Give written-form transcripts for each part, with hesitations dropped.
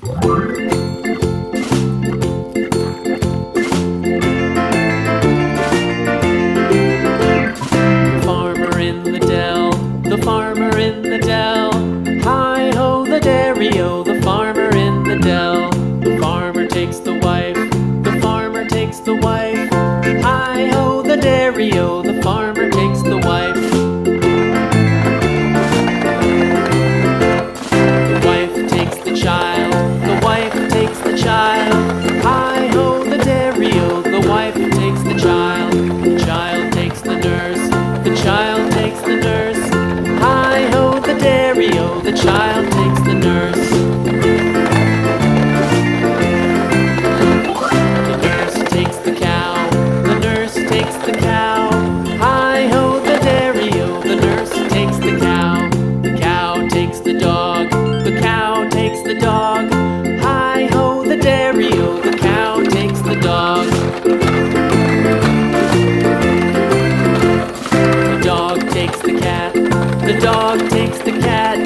Farmer in the dell, the farmer in the dell. Hi-ho the dairy-o, the farmer in the dell. The farmer takes the wife, the farmer takes the wife. Hi-ho the dairy-o, the farmer takes the wife. The wife takes the child, the wife takes the child. Hi-ho the dairy-o, the wife takes the child. The child takes the nurse, the child takes the nurse. Hi-ho the dairy-o, the child takes the nurse. The nurse takes the cow, the nurse takes the cow. Hi-ho the dairy-o, the nurse takes the cow. The cow takes the dog, the cow takes the dog. Hi-ho the dairy-o, the cow takes the dog. The dog takes the cat, the dog takes the cat.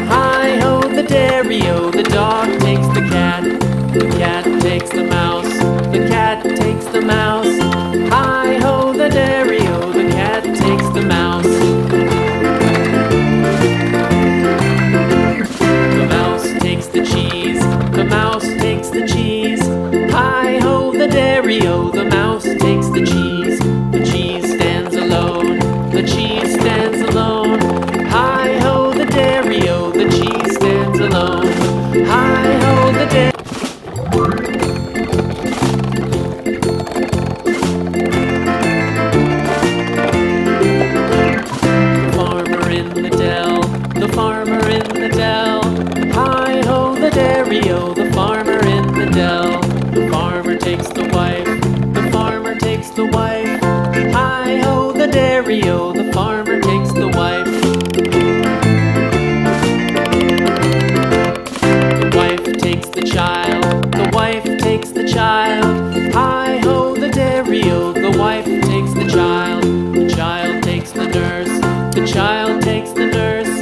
Hi-ho the dairy-o, the dog takes the cat. The cat takes the mouse, the cat takes the mouse. Hi-ho the dairy-o, the cat takes the mouse. The mouse takes the cheese, the mouse takes the cheese. Hi-ho the dairy-o, the mouse takes the cheese. The cheese stands alone, the cheese stands alone. Hi-ho the dairy-o, the cheese stands alone. Hi-ho the dairy-o. The farmer in the dell, the farmer in the dell. Hi-ho the dairy-o, the farmer in the dell. The farmer takes the wife, the farmer takes the wife. Hi-ho the dairy-o, the farmer takes the wife. The wife takes the child, the wife takes the child. Hi-ho the dairy-o, the wife takes the child. The child takes the nurse, the child takes the nurse.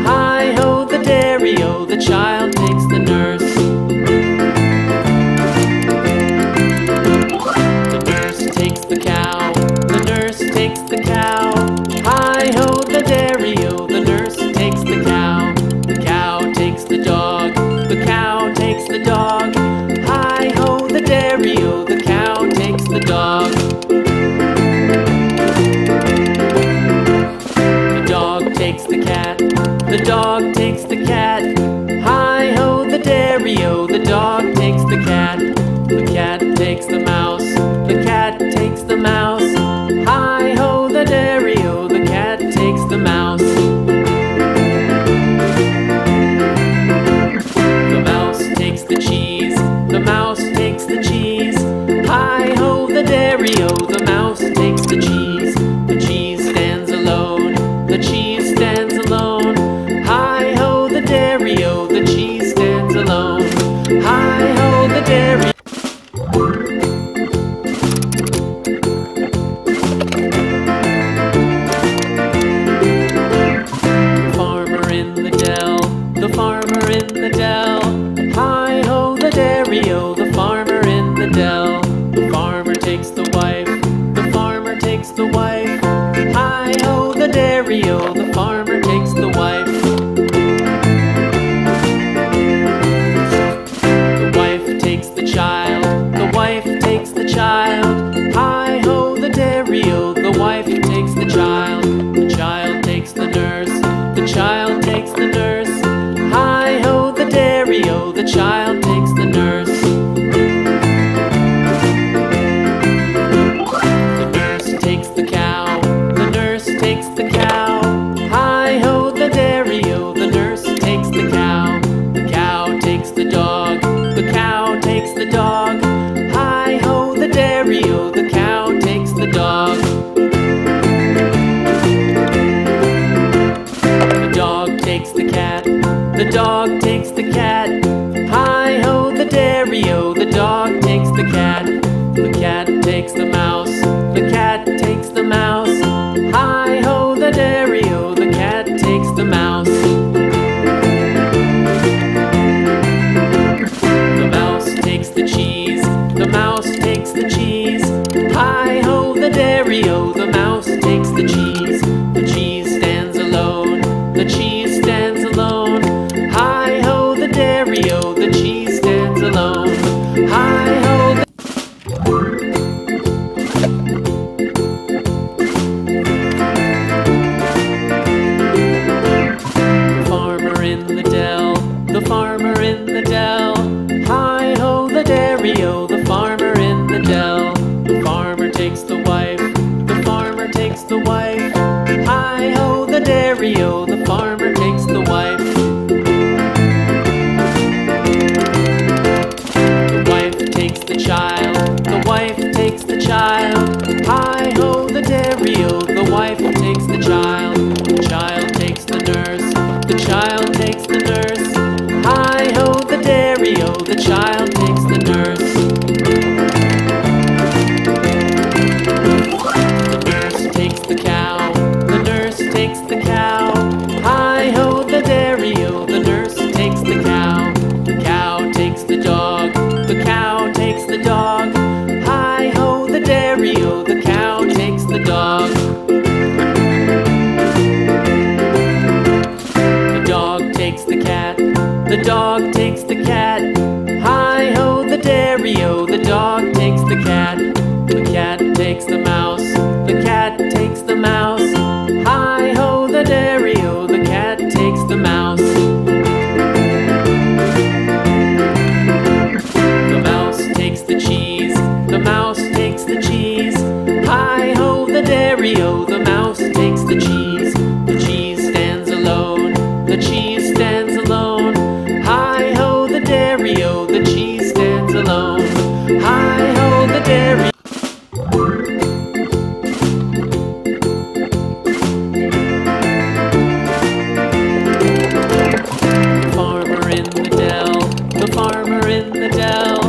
Hi-ho the dairy-o, the child takes the nurse. The nurse takes the cow, the nurse takes the cow. Hi-ho the dairy-o, the nurse takes the cow. The cow takes the dog, the cow takes the dog. Hi-ho the dairy-o, the cow takes the dog. The dog takes the cat, the dog takes the cat. Hi-ho the dairy-o, the dog takes the cat. The cat takes the mouse, the cat takes the mouse. Hi-ho the dairy-o, the cat takes the mouse. The mouse takes the cheese, the mouse takes the cheese. Hi-ho the dairy-o, the mouse takes the cheese. The cheese stands alone, the cheese stands alone. Hi-ho the dairy-o, the cheese stands alone. Hi-ho the dairy. The farmer in the dell, the farmer in the dell. Hi-ho the dairy-o, the farmer in the dell. The farmer takes the wife, the farmer takes the wife. Hi-ho the dairy-o, the farmer takes the wife. The wife takes the child, the wife takes the child. Hi-ho the dairy-o, the wife takes the child. The child takes the nurse, the child takes the nurse. Hi-ho the dairy-o, the child takes the nurse. The nurse takes the cow, the nurse takes the cow. Hi-ho the dairy-o, the nurse takes the cow. The cow takes the dog, the cow takes the dog. Hi-ho the dairy-o, the cow takes the dog. The dog takes the cat, the dog takes the cat. Hi-ho the dairy-o, the dog takes the cat. The cat takes the mouse, the cat takes the mouse. Hi-ho the dairy-o, the cat takes the mouse. dairy-o, the cheese stands alone. Hi-ho, the farmer in the dell, the farmer in the dell. Hi-ho, the dairy-o, the farmer in the dell. The farmer takes the wife, the farmer takes the wife. Hi-ho, the dairy-o, the farmer takes the wife. The wife takes the child, the wife takes the child. Hi-ho, the dairy-o, the wife takes the child. The child takes the nurse, the child takes the nurse. Hi-ho, the dairy-o, the child takes the nurse. The nurse takes the cow, the nurse takes the cow. Hi-ho, the dairy-o, the nurse takes the cow. The cow takes the dog, the cow takes the dog. Hi-ho, the dairy-o, the cow takes the dog. The dog takes the cat, the dog takes the cat. Hi-ho, the dairy-o, the dog takes the cat. The cat takes the mouse, the cat takes the mouse. Hi-ho, the dairy-o, the cat takes the mouse. The mouse takes the cheese, the mouse takes the cheese. Hi-ho, the dairy-o, the mouse takes the cheese. The cheese stands alone, the cheese stands alone. Hi-ho, the dairy-o, the cheese stands alone. Hi-ho, the dairy. The farmer in the dell, the farmer in the dell.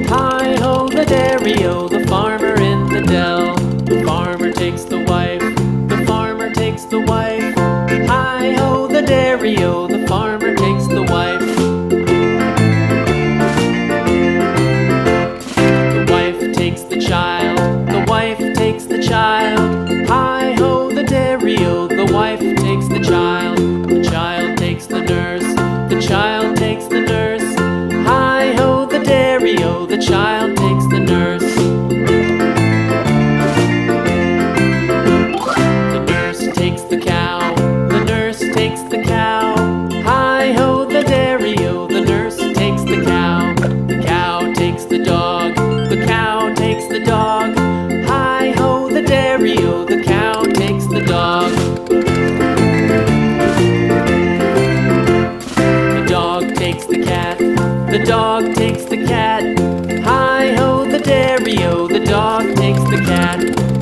Hi-ho, the dairy-o, the farmer in the dell. The farmer takes the wife, the farmer takes the wife. Hi-ho, the dairy-o, the farmer takes the wife. The wife takes the child, the wife takes the child. Hi-ho, the dairy-o, the wife takes the child. The child takes the nurse, the child takes the nurse. Hi-ho, the dairy-o, the child takes the nurse. The nurse takes the cow, the nurse takes the cow. Hi-ho, the dairy-o, the nurse takes the cow. The cow takes the dog, the cow takes the dog. Hi-ho, the dairy-o, the cow takes the dog. The dog takes the cat, the dog takes the cat. Hi-ho, the dairy-o, the dog takes the cat.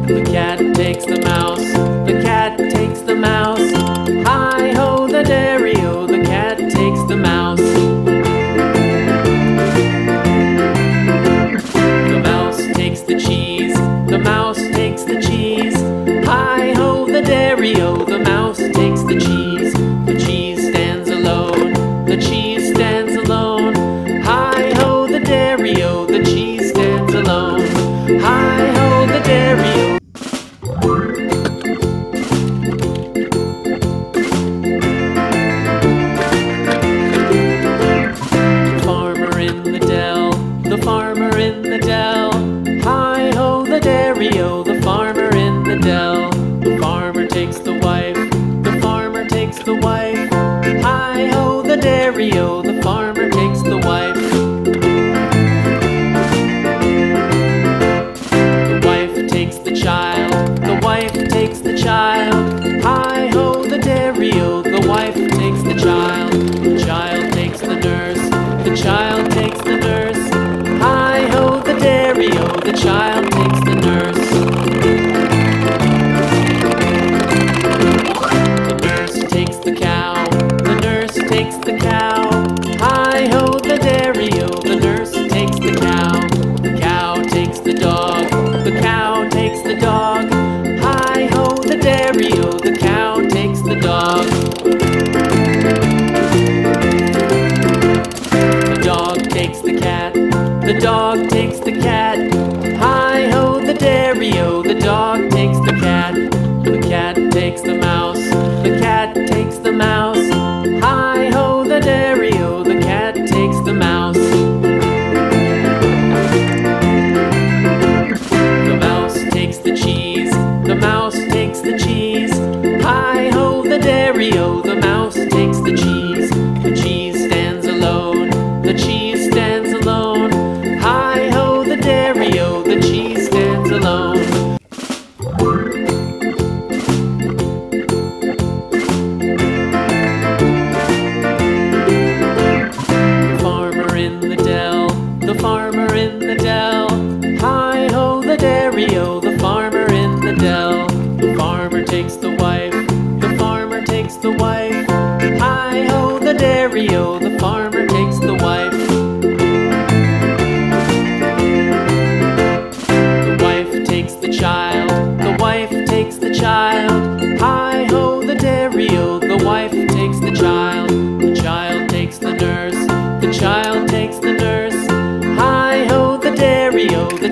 The cat takes the mouse, the cat takes the mouse. Hi-ho, the dairy-o, the cat takes the mouse. The mouse takes the cheese, the mouse takes the cheese. Hi-ho, the dairy-o, the mouse takes the cheese. The cheese stands alone, the cheese stands alone. Hi-ho, the dairy-o, the cheese stands alone. Hi-ho, the dairy-o. The farmer in the dell, the farmer in the dell. Hi-ho, the dairy-o, the farmer in the dell. The farmer takes the wife, the farmer takes the wife. Hi-ho, the dairy-o, the farmer takes the wife. The wife takes the child, the wife takes the child. Hi-ho, the dairy-o, the wife takes the child. The child takes the nurse, the child takes the nurse. Hi-ho, the dairy-o, the child takes the nurse. The nurse takes the cow, the nurse takes the cow. Hi-ho, the dairy-o, the nurse takes the cow. The cow takes the dog, the cow takes the dog. Hi-ho, the dairy-o, the cow takes the dog. The dog takes the cat, the dog takes the cat. Hi-ho, the dairy-o, the dog takes the cat. The cat takes the mouse, the cat takes the mouse. Hi-ho, the dairy-o, the cat takes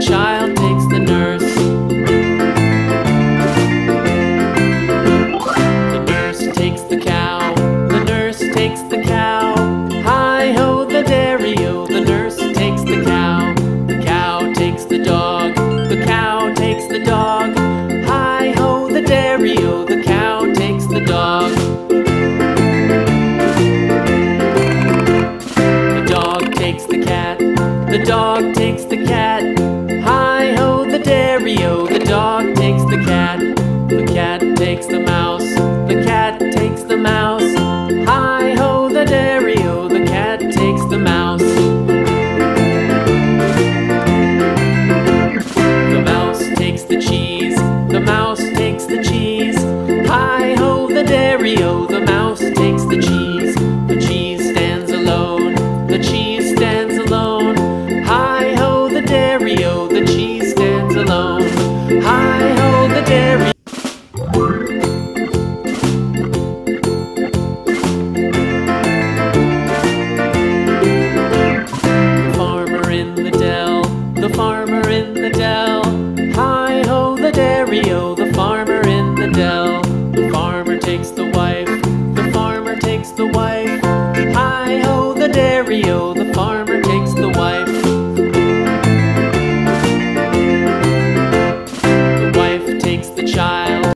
child takes the nurse. The nurse takes the cow. The nurse takes the cow. Hi-ho the dairy-o, the nurse takes the cow. The cow takes the dog. The cow takes the dog. Hi-ho the dairy-o, the cow takes the dog. The dog takes the cat. The dog takes the cat. Hi-ho the dairy-o, the dog takes the cat. The cat takes the mouse. The cat takes the mouse. Hi-ho the dairy-o, the cat takes the mouse. The mouse takes the cheese. The mouse takes the cheese. Hi-ho the dairy-o, the mouse takes the cheese. The cheese stands alone. The cheese stands alone. Hi-ho the dairy-o, the cheese stands alone. Hi-ho the dairy. The farmer in the dell. The farmer in the dell. Hi-ho the dairy-o, the farmer in the dell. The farmer takes the wife.